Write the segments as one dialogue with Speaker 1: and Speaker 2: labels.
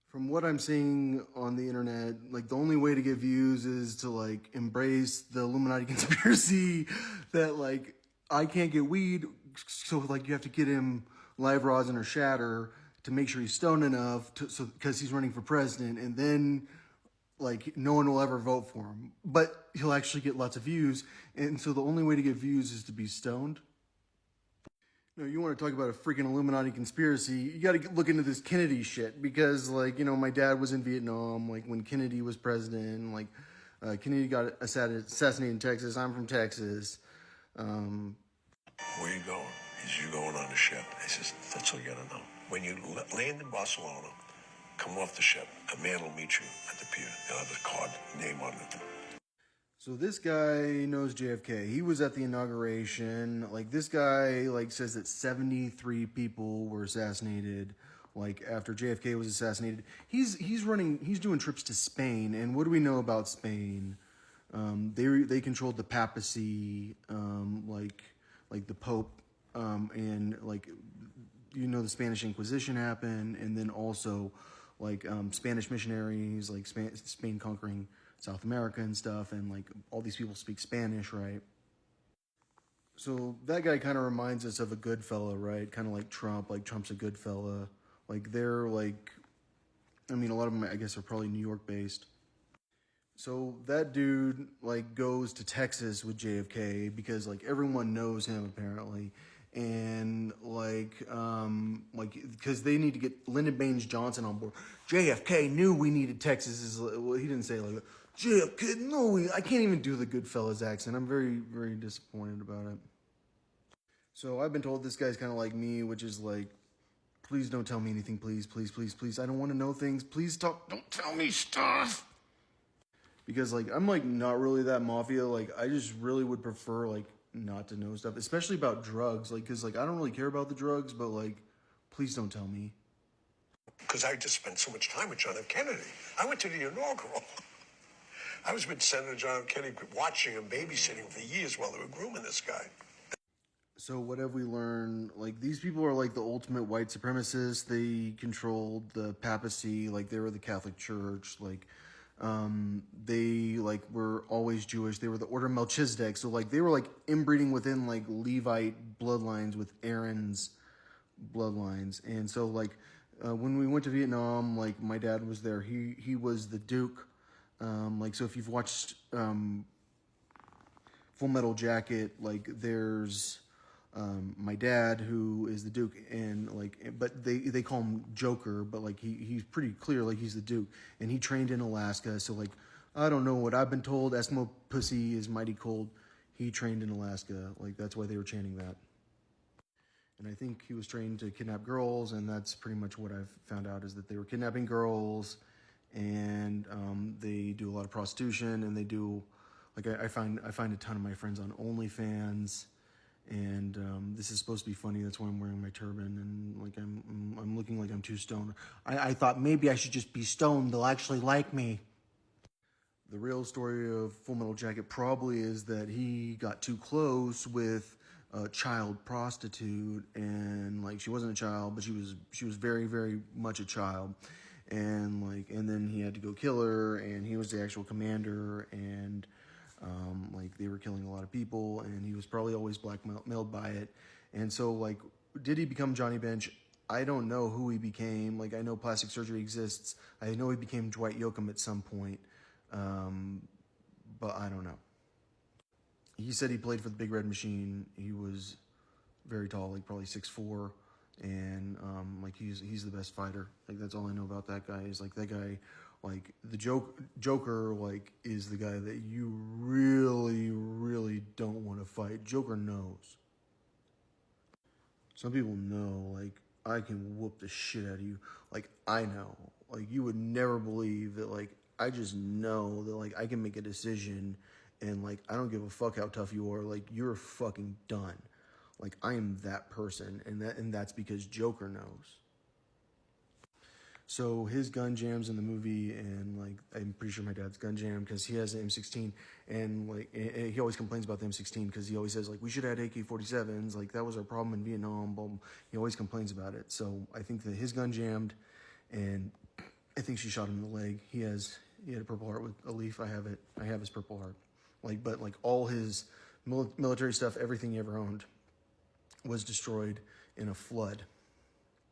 Speaker 1: From what I'm seeing on the internet, like the only way to get views is to like embrace the Illuminati conspiracy that like I can't get weed, so like you have to get him live rosin or shatter to make sure he's stoned enough to, so because he's running for president, and then like no one will ever vote for him, but he'll actually get lots of views, and so the only way to get views is to be stoned. No, you want to talk about a freaking Illuminati conspiracy? You got to look into this Kennedy shit because, like, my dad was in Vietnam, like when Kennedy was president. Like, Kennedy got assassinated in Texas. I'm from Texas.
Speaker 2: Where you going? Is you going on the ship? He says, that's all you gotta know. When you land in Barcelona, come off the ship. A man will meet you at the pier. He'll have a card, name on it.
Speaker 1: So this guy knows JFK. He was at the inauguration. Like this guy, like says that 73 people were assassinated. Like after JFK was assassinated, he's doing trips to Spain. And what do we know about Spain? They controlled the papacy, like the Pope, and like the Spanish Inquisition happened, and then also like Spanish missionaries, like Spain conquering South America and stuff, and like all these people speak Spanish, right? So that guy kind of reminds us of a good fella, right? Kind of like Trump. Like Trump's a good fella. Like they're like, I mean, a lot of them, I guess, are probably New York based. So that dude like goes to Texas with JFK because like everyone knows him apparently, and like because they need to get Lyndon Baines Johnson on board. JFK knew we needed Texas. Well, he didn't say like JFK. No, I can't even do the Goodfellas accent. I'm very disappointed about it. So I've been told this guy's kind of like me, which is like, please don't tell me anything, please. I don't want to know things. Please talk. Don't tell me stuff. Because like I'm like not really that mafia. Like I just really would prefer like not to know stuff, especially about drugs. Like because like I don't really care about the drugs, but like please don't tell me.
Speaker 2: Because I just spent so much time with John F. Kennedy. I went to the inaugural. I was with Senator John F. Kennedy watching him, babysitting for years while they were grooming this guy.
Speaker 1: So what have we learned? Like these people are like the ultimate white supremacists. They controlled the papacy. Like they were the Catholic Church. Like they like were always Jewish. They were the Order of Melchizedek. So like they were like inbreeding within like Levite bloodlines with Aaron's bloodlines. And so like when we went to Vietnam, like my dad was there. He was the Duke. Like so if you've watched Full Metal Jacket, like there's my dad who is the Duke, and like but they call him Joker, but like he's pretty clear like he's the Duke, and he trained in Alaska. So like I don't know what I've been told, Eskimo pussy is mighty cold. He trained in Alaska, like that's why they were chanting that. And I think he was trained to kidnap girls, and that's pretty much what I've found out is that they were kidnapping girls, and they do a lot of prostitution, and they do like I find a ton of my friends on OnlyFans, and this is supposed to be funny. That's why I'm wearing my turban, and like I'm looking like I'm too stoned. I thought maybe I should just be stoned. They'll actually like me. The real story of Full Metal Jacket probably is that he got too close with a child prostitute, and like she wasn't a child, but she was very much a child, and then he had to go kill her, and he was the actual commander, and like they were killing a lot of people, and he was probably always blackmailed by it, and so like did he become Johnny Bench? I don't know who he became. Like I know plastic surgery exists. I know he became Dwight Yoakam at some point. But I don't know. He said he played for the Big Red Machine. He was very tall, like probably 6'4", and like he's the best fighter. Like that's all I know about that guy. Is like that guy, like the Joker, like is the guy that you really don't want to fight. Joker knows. Some people know, like I can whoop the shit out of you. Like I know, like you would never believe that. Like I just know that like I can make a decision, and like I don't give a fuck how tough you are. Like you're fucking done. Like I am that person, and that's because Joker knows. So his gun jams in the movie, and like I'm pretty sure my dad's gun jam because he has an M16, and like he always complains about the M16 because he always says like we should have had AK-47s, like that was our problem in Vietnam. But he always complains about it. So I think that his gun jammed, and I think she shot him in the leg. He had a Purple Heart with a leaf. I have it. I have his Purple Heart. But all his military stuff, everything he ever owned, was destroyed in a flood,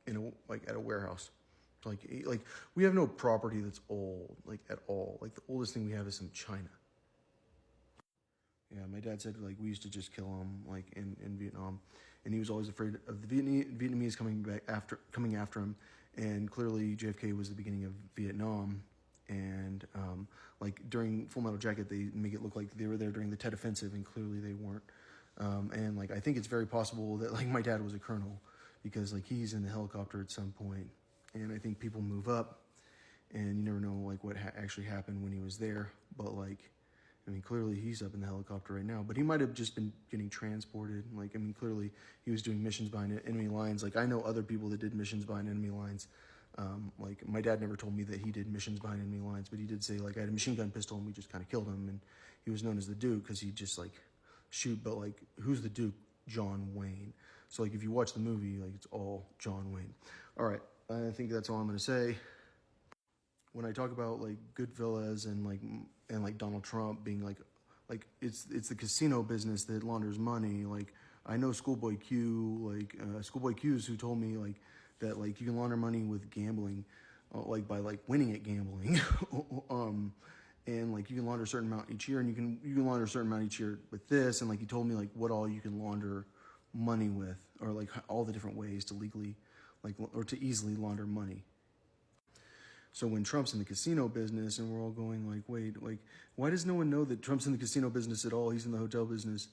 Speaker 1: at a warehouse. Like we have no property that's old, at all. Like the oldest thing we have is some china. Yeah, my dad said we used to just kill him in Vietnam, and he was always afraid of the Vietnamese coming after him, and clearly JFK was the beginning of Vietnam, and during Full Metal Jacket they make it look like they were there during the Tet Offensive, and clearly they weren't, and I think it's very possible that my dad was a colonel, because he's in the helicopter at some point, and I think people move up, and you never know what actually happened when he was there, but clearly he's up in the helicopter right now, but he might have just been getting transported. Clearly he was doing missions behind enemy lines. I know other people that did missions behind enemy lines. My dad never told me that he did missions behind enemy lines, but he did say, I had a machine gun pistol and we just kind of killed him. And he was known as the Duke because he just shoot, but who's the Duke? John Wayne. So if you watch the movie, it's all John Wayne. All right. I think that's all I'm going to say. When I talk about Goodfellas and Donald Trump being it's the casino business that launders money. I know Schoolboy Q, Schoolboy Q's who told me that you can launder money with gambling, by winning at gambling, and you can launder a certain amount each year, and you can launder a certain amount each year with this, and he told me what all you can launder money with, or all the different ways to legally or to easily launder money. So when Trump's in the casino business and we're all going wait, why does no one know that Trump's in the casino business at all? He's in the hotel business.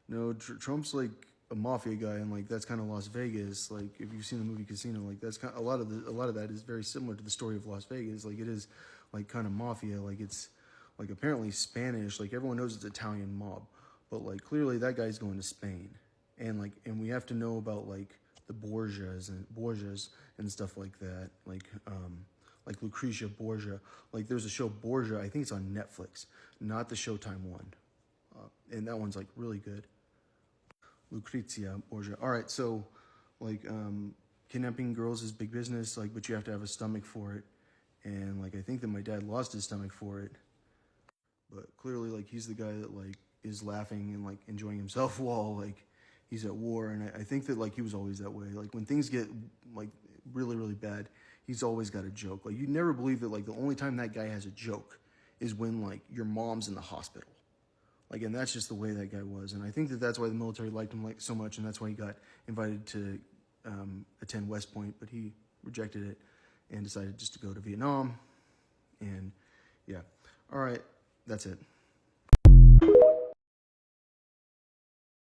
Speaker 1: No, Trump's a mafia guy, and that's kind of Las Vegas. If you've seen the movie Casino, that's kind of, a lot of that is very similar to the story of Las Vegas. It is kind of mafia. It's apparently Spanish. Everyone knows it's Italian mob, but clearly that guy's going to Spain, and we have to know about the Borgias and stuff like that. Lucretia Borgia. There's a show Borgia, I think it's on Netflix, not the Showtime one. And that one's really good. Lucrezia Borgia. All right, so kidnapping girls is big business, but you have to have a stomach for it. And I think that my dad lost his stomach for it. But clearly he's the guy that is laughing and enjoying himself while he's at war. And I think that he was always that way. When things get really, really bad, he's always got a joke. You never believe that the only time that guy has a joke is when your mom's in the hospital. And that's just the way that guy was. And I think that that's why the military liked him so much, and that's why he got invited to attend West Point, but he rejected it and decided just to go to Vietnam. And yeah. All right, that's it.